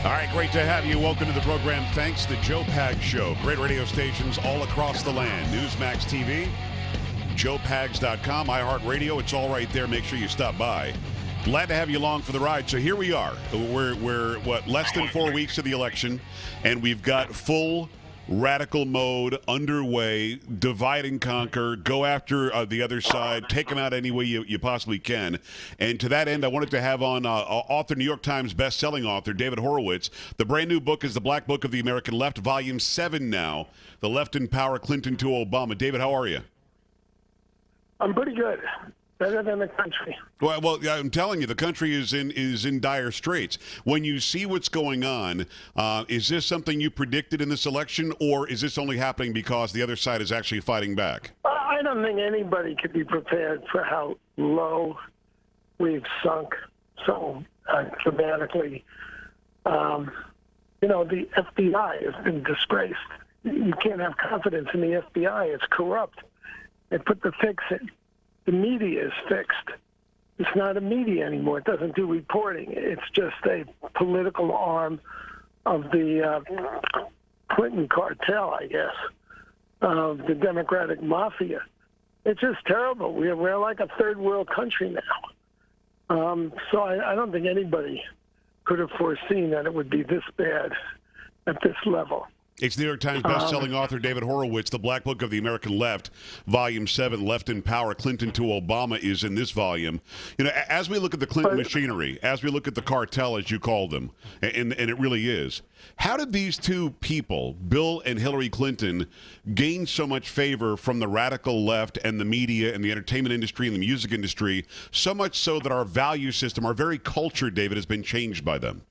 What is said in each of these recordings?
All right, great to have you. Welcome to the program. Thanks, The Joe Pags Show. Great radio stations all across the land. Newsmax TV, joepags.com, iHeartRadio. It's all right there. Make sure you stop by. Glad to have you along for the ride. So here we are. We're less than 4 weeks to the election, and we've got full radical mode underway, divide and conquer, go after the other side, take them out any way you possibly can. And to that end, I wanted to have on author, New York Times best-selling author, David Horowitz. The brand new book is The Black Book of the American Left, Volume 7 now, The Left in Power, Clinton to Obama. David, how are you? I'm pretty good. Better than the country. Well, I'm telling you, the country is in dire straits. When you see what's going on, is this something you predicted in this election, or is this only happening because the other side is actually fighting back? I don't think anybody could be prepared for how low we've sunk so dramatically. The FBI has been disgraced. You can't have confidence in the FBI. It's corrupt. They put the fix in. The media is fixed. It's not a media anymore. It doesn't do reporting. It's just a political arm of the Clinton cartel, I guess, of the Democratic mafia. It's just terrible. We're like a third world country now. So I don't think anybody could have foreseen that it would be this bad at this level. It's New York Times best-selling author David Horowitz. The Black Book of the American Left, Volume 7, Left in Power, Clinton to Obama, is in this volume. As we look at the Clinton machinery, as we look at the cartel, as you call them, and it really is, how did these two people, Bill and Hillary Clinton, gain so much favor from the radical left and the media and the entertainment industry and the music industry, so much so that our value system, our very culture, David, has been changed by them?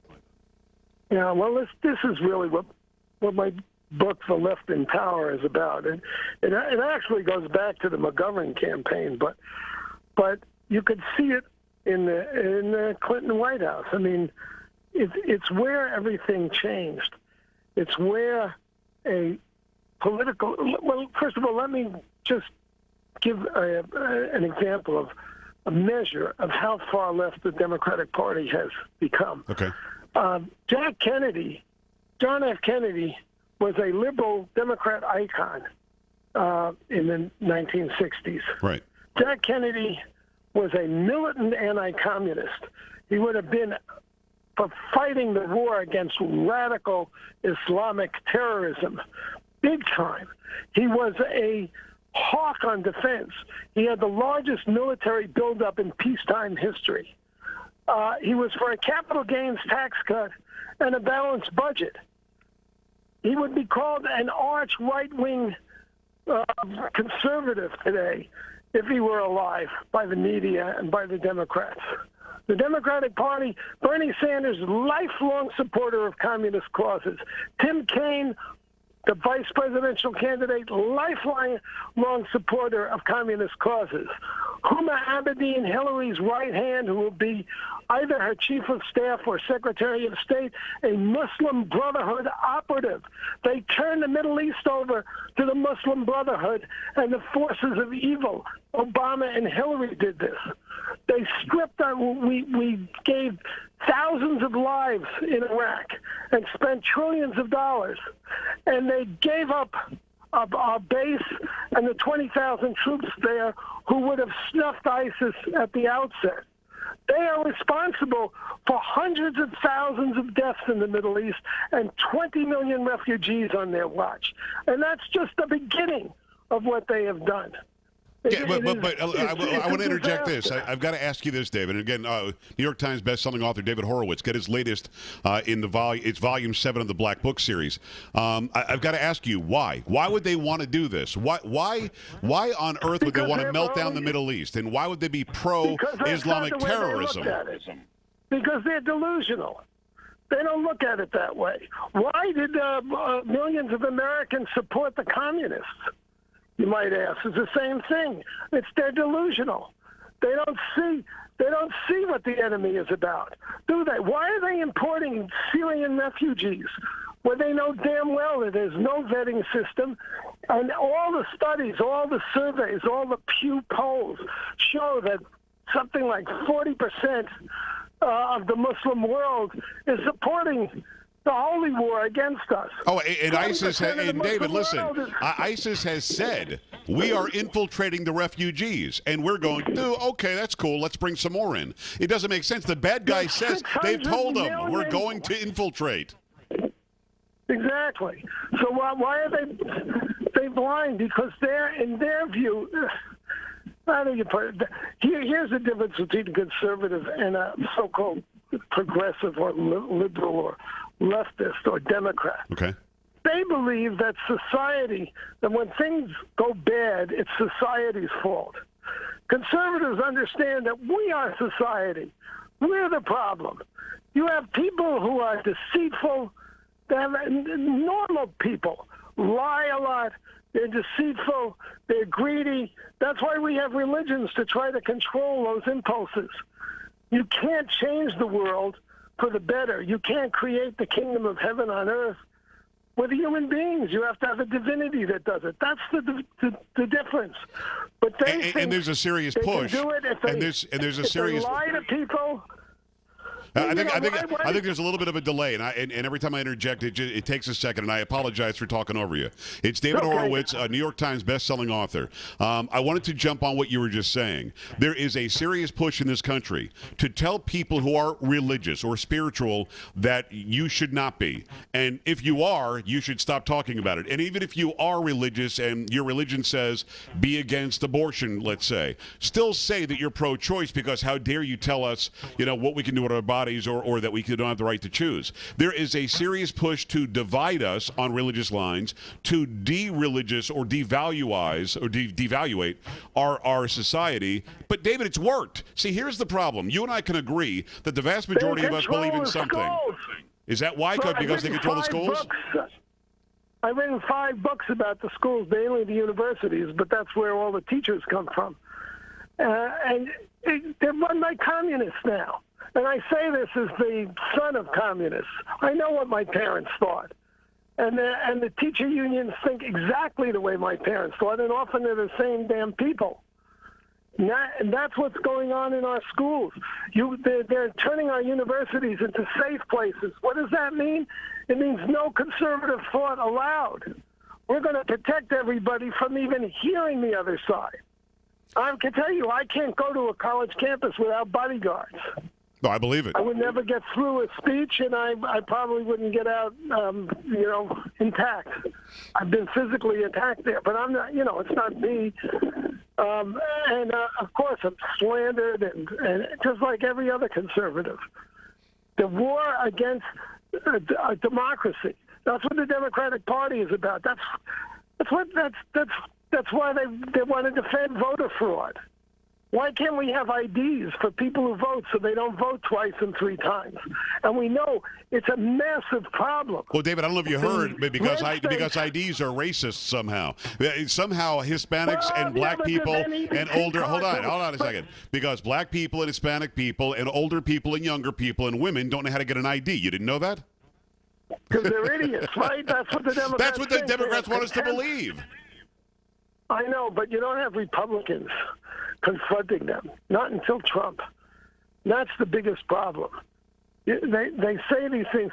Yeah, well, this is really what my book, The Left in Power, is about. And it actually goes back to the McGovern campaign, but you could see it in the Clinton White House. I mean, it's where everything changed. It's where a political... Well, first of all, let me just give an example of a measure of how far left the Democratic Party has become. Okay. John F. Kennedy was a liberal Democrat icon in the 1960s. Right. Jack Kennedy was a militant anti-communist. He would have been for fighting the war against radical Islamic terrorism, big time. He was a hawk on defense. He had the largest military buildup in peacetime history. He was for a capital gains tax cut and a balanced budget. He would be called an arch right-wing conservative today if he were alive by the media and by the Democrats. The Democratic Party, Bernie Sanders, lifelong supporter of communist causes. Tim Kaine, the vice presidential candidate, lifelong supporter of communist causes. Huma Abedin, Hillary's right hand, who will be either her chief of staff or secretary of state, a Muslim Brotherhood operative. They turned the Middle East over to the Muslim Brotherhood and the forces of evil. Obama and Hillary did this. They stripped our, we gave thousands of lives in Iraq and spent trillions of dollars. And they gave up our base and the 20,000 troops there who would have snuffed ISIS at the outset. They are responsible for hundreds of thousands of deaths in the Middle East and 20 million refugees on their watch. And that's just the beginning of what they have done. Yeah, but I want to interject this. I've got to ask you this, David. And again, New York Times best-selling author David Horowitz, get his latest in it's Volume 7 of the Black Book series. I've got to ask you, why? Why would they want to do this? Why on earth would they want to melt down the Middle East? And why would they be pro-Islamic terrorism? Because they're delusional. They don't look at it that way. Why did millions of Americans support the communists? You might ask. It's the same thing. They're delusional. They don't see what the enemy is about, do they? Why are they importing Syrian refugees where they know damn well that there's no vetting system? And all the studies, all the surveys, all the Pew polls show that something like 40% of the Muslim world is supporting the holy war against us. Oh, and ISIS, 20% of the and David, Muslim listen, world is- ISIS has said, we are infiltrating the refugees, and we're going, okay, that's cool, let's bring some more in. It doesn't make sense. The bad guy says, they've told them, we're going to infiltrate. Exactly. So why are they blind? Because in their view, how do you put it? Here's the difference between a conservative and a so-called progressive or liberal or leftist or Democrat. Okay. They believe that society, that when things go bad, it's society's fault. Conservatives understand that we are society. We're the problem. You have people who are deceitful. They have normal people lie a lot. They're deceitful. They're greedy. That's why we have religions, to try to control those impulses. You can't change the world for the better. You can't create the kingdom of heaven on earth with human beings. You have to have a divinity that does it. That's the difference. But they think and there's a serious push. Can do it if they, and there's a if serious. They lie to people. I think there's a little bit of a delay, and every time I interject, it takes a second, and I apologize for talking over you. It's David Horowitz, a New York Times best-selling author. I wanted to jump on what you were just saying. There is a serious push in this country to tell people who are religious or spiritual that you should not be. And if you are, you should stop talking about it. And even if you are religious and your religion says be against abortion, let's say, still say that you're pro-choice, because how dare you tell us, what we can do with our bodies, or that we don't have the right to choose. There is a serious push to divide us on religious lines, to de-religious or devaluize or devaluate our society. But David, it's worked. See, here's the problem. You and I can agree that the vast majority of us believe in something. Schools. Is that why? Because they control the schools? I've written 5 books about the schools, mainly the universities, but that's where all the teachers come from. And they're run by communists now. And I say this as the son of communists. I know what my parents thought. And the teacher unions think exactly the way my parents thought, and often they're the same damn people. And that's what's going on in our schools. They're turning our universities into safe places. What does that mean? It means no conservative thought allowed. We're going to protect everybody from even hearing the other side. I can tell you, I can't go to a college campus without bodyguards. No, I believe it. I would never get through a speech, and I probably wouldn't get out, intact. I've been physically attacked there, but I'm not, it's not me. Of course, I'm slandered, and just like every other conservative. The war against democracy. That's what the Democratic Party is about. That's why they want to defend voter fraud. Why can't we have IDs for people who vote so they don't vote twice and 3 times? And we know it's a massive problem. Well, David, I don't know if you heard, but because IDs are racist somehow. Somehow Hispanics and black people and older... Hold on a second. Because black people and Hispanic people and older people and younger people and women don't know how to get an ID. You didn't know that? Because they're idiots, right? That's what the Democrats That's what the Democrats want us to believe. I know, but you don't have Republicans confronting them. Not until Trump. That's the biggest problem. They say these things.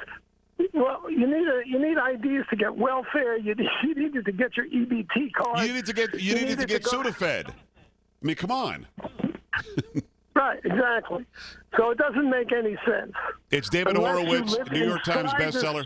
Well, you need IDs to get welfare. You needed to get your EBT card. You needed to get Sudafed. I mean, come on. Right, exactly. So it doesn't make any sense. It's David Horowitz, New York Times bestseller.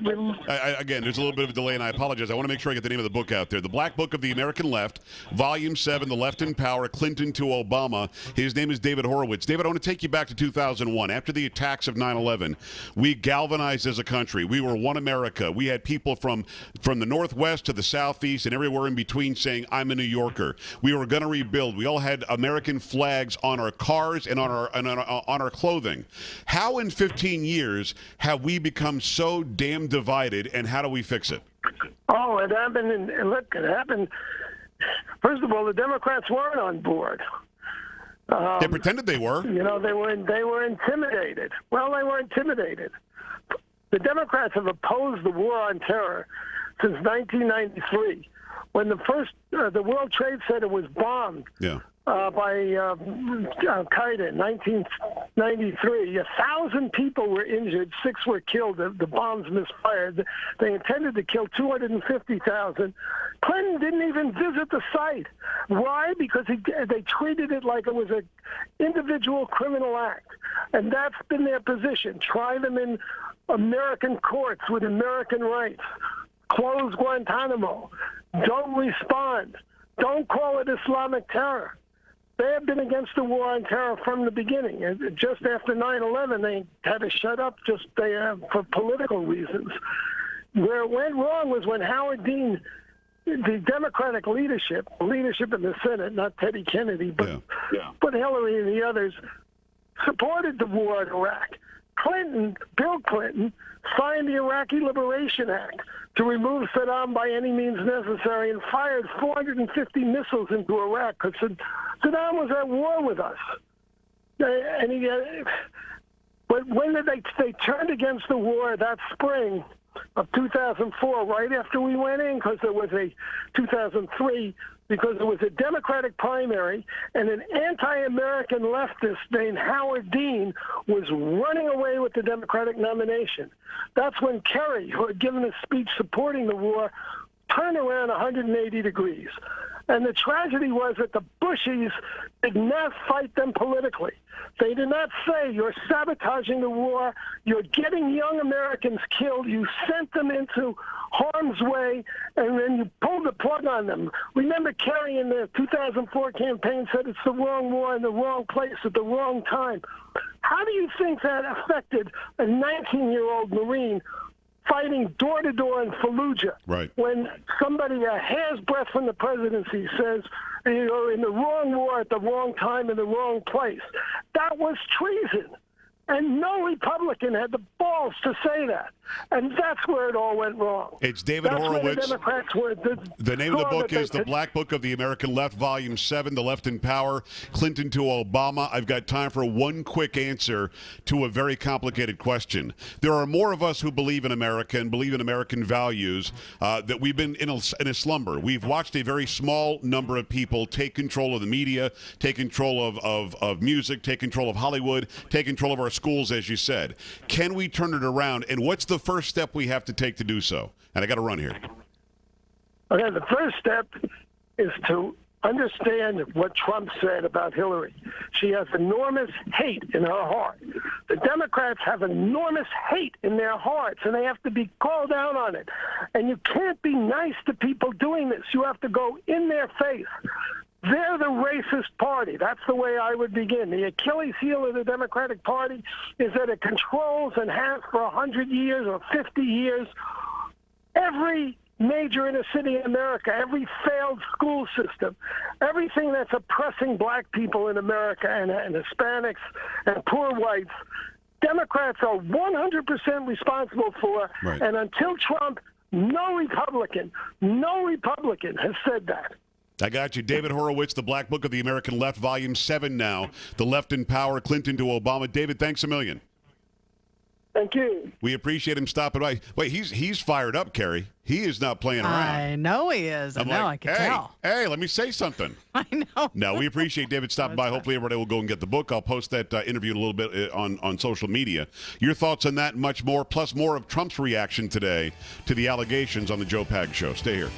Again, there's a little bit of a delay, and I apologize. I want to make sure I get the name of the book out there. The Black Book of the American Left, Volume 7, The Left in Power, Clinton to Obama. His name is David Horowitz. David, I want to take you back to 2001. After the attacks of 9/11, we galvanized as a country. We were one America. We had people from the Northwest to the Southeast and everywhere in between saying, I'm a New Yorker. We were going to rebuild. We all had American flags on our cars and on our clothing. How in 15 years have we become so damn divided, and how do we fix it? Oh, it happened. It happened. First of all, the Democrats weren't on board. They pretended they were. They were intimidated. Well, they were intimidated. The Democrats have opposed the war on terror since 1993, when the World Trade Center was bombed. Yeah. by Al-Qaeda in 1993. 1,000 people were injured, 6 were killed. The bombs misfired. They intended to kill 250,000. Clinton didn't even visit the site. Why? Because they treated it like it was an individual criminal act. And that's been their position. Try them in American courts with American rights. Close Guantanamo. Don't respond. Don't call it Islamic terror. They have been against the war on terror from the beginning. And just after 9/11, they had to shut up just for political reasons. Where it went wrong was when Howard Dean, the Democratic leadership in the Senate, not Teddy Kennedy, but Hillary and the others, supported the war in Iraq. Bill Clinton, signed the Iraqi Liberation Act to remove Saddam by any means necessary and fired 450 missiles into Iraq because Saddam was at war with us. But when they turned against the war that spring of 2004, right after we went in, because there was a 2003, because there was a Democratic primary and an anti-American leftist named Howard Dean was running away with the Democratic nomination. That's when Kerry, who had given a speech supporting the war, turned around 180 degrees. And the tragedy was that the Bushies did not fight them politically. They did not say, you're sabotaging the war, you're getting young Americans killed, you sent them into harm's way, and then you pulled the plug on them. Remember Kerry in the 2004 campaign said it's the wrong war in the wrong place at the wrong time. How do you think that affected a 19-year-old Marine fighting door-to-door in Fallujah, right, when somebody a hair's breadth from the presidency says you're in the wrong war at the wrong time in the wrong place? That was treason. And no Republican had the balls to say that. And that's where it all went wrong. It's David Horowitz. The Democrats were the name of the book is The Black Book of the American Left, Volume 7, The Left in Power, Clinton to Obama. I've got time for one quick answer to a very complicated question. There are more of us who believe in America and believe in American values that we've been in a slumber. We've watched a very small number of people take control of the media, take control of music, take control of Hollywood, take control of our schools, as you said. Can we turn it around? And what's the first step we have to take to do so? And I got to run here. Okay, the first step is to understand what Trump said about Hillary. She has enormous hate in her heart. The Democrats have enormous hate in their hearts, and they have to be called out on it. And you can't be nice to people doing this. You have to go in their face. They're the racist party. That's the way I would begin. The Achilles heel of the Democratic Party is that it controls and has for 100 years or 50 years every major inner city in America, every failed school system, everything that's oppressing black people in America and Hispanics and poor whites. Democrats are 100% responsible for, right. And until Trump, no Republican has said that. I got you. David Horowitz, The Black Book of the American Left, Volume 7 now. The Left in Power, Clinton to Obama. David, thanks a million. Thank you. We appreciate him stopping by. Wait, he's fired up, Kerry. He is not playing around. I know he is. I can tell. Hey, let me say something. I know. No, we appreciate David stopping by. Hopefully everybody will go and get the book. I'll post that interview in a little bit on social media. Your thoughts on that and much more, plus more of Trump's reaction today to the allegations on the Joe Pag Show. Stay here.